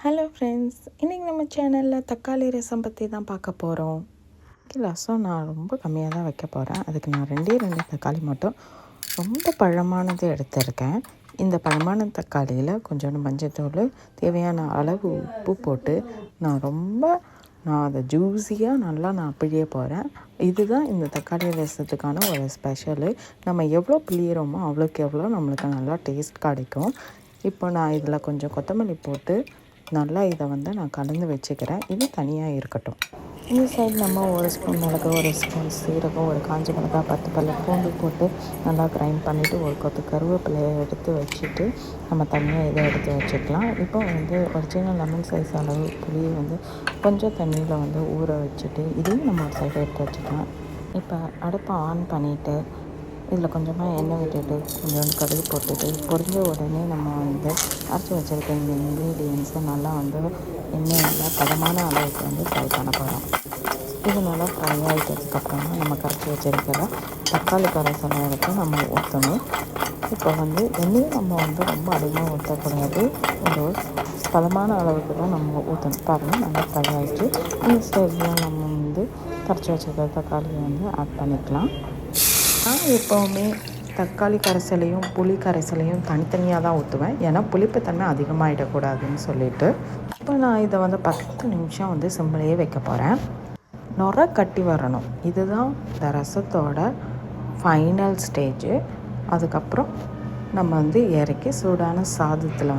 Hello friends, இன்றைக்கி நம்ம சேனலில் தக்காளி ரசம் பற்றி தான் பார்க்க போகிறோம். ரசம் நான் ரொம்ப கம்மியாக தான் வைக்க போகிறேன். அதுக்கு நான் 2 தக்காளி மட்டும் ரொம்ப பழமானது எடுத்திருக்கேன். இந்த பழமான தக்காளியில் கொஞ்சோண்டு மஞ்சள்தூள், தேவையான அளவு உப்பு போட்டு நான் அதை ஜூஸியாக நல்லா நான் பிழிய போகிறேன். இதுதான் இந்த தக்காளி ரசத்துக்கான ஒரு ஸ்பெஷலு. நம்ம எவ்வளோ பிழியிறோமோ அவ்வளோக்கு எவ்வளோ நம்மளுக்கு நல்லா டேஸ்ட் கிடைக்கும். இப்போ நான் இதில் கொஞ்சம் கொத்தமல்லி போட்டு நல்லா இதை நான் கலந்து வச்சுக்கிறேன். இது தனியாக இருக்கட்டும். இந்த சைடு நம்ம 1 ஸ்பூன் மிளகு, 1 ஸ்பூன் சீரகம், ஒரு காஞ்ச மிளகாய், 10 பல்லு பூண்டு போட்டு நல்லா கிரைண்ட் பண்ணிவிட்டு ஒரு கொத்து கருவேப்பிலையை எடுத்து வச்சுட்டு நம்ம தனியாக இதை எடுத்து வச்சுக்கலாம். இப்போ ஒரு சின்ன லெமன் சைஸ் அளவு புளியை கொஞ்சம் தண்ணியில் ஊற வச்சுட்டு இதையும் நம்ம ஒரு சைடு எடுத்து வச்சுக்கலாம். இப்போ அடுப்பை ஆன் பண்ணிவிட்டு இதில் கொஞ்சமாக எண்ணெய் விட்டுட்டு கொஞ்சோண்டு கடுகு போட்டுட்டு பொரிஞ்ச உடனே நம்ம அரைச்சி வச்சுருக்க இந்த இன்க்ரீடியன்ஸை நல்லா எண்ணெயில் பதமான அளவுக்கு ஃப்ரை பண்ண போகிறோம். இது நல்லா ஃப்ரை ஆகிட்டதுக்கப்புறமா நம்ம கரைச்சி வச்சுருக்கிற தக்காளி கரைசலை எடுத்து நம்ம ஊற்றணும். இப்போ எண்ணெயும் நம்ம ரொம்ப அதிகமாக ஊற்றக்கூடாது. ஒரு பதமான அளவுக்கு தான் நம்ம ஊற்றணும். பாருங்கள், நல்லா ஃப்ரை ஆகிடுச்சு. இந்த ஸ்டேஜில் நம்ம கரைச்சி வச்சுருக்கிற தக்காளியை ஆட் பண்ணிக்கலாம். நான் எப்போவுமே தக்காளி கரைசலையும் புளி கரைசலையும் தனித்தனியாக தான் ஊற்றுவேன். ஏன்னா புளிப்புத்தன்மை அதிகமாகிடக்கூடாதுன்னு சொல்லிட்டு இப்போ நான் இதை 10 நிமிஷம் சிம்மிலேயே வைக்க போகிறேன். நுரை கட்டி வரணும். இதுதான் இந்த ரசத்தோட ஃபைனல் ஸ்டேஜு. அதுக்கப்புறம் நம்ம இறக்கி சூடான சாதத்தில்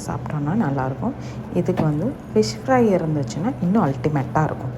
சாப்பிட்டோன்னா நல்லாயிருக்கும். இதுக்கு ஃபிஷ் ஃப்ரை இருந்துச்சுன்னா இன்னும் அல்டிமேட்டாக இருக்கும்.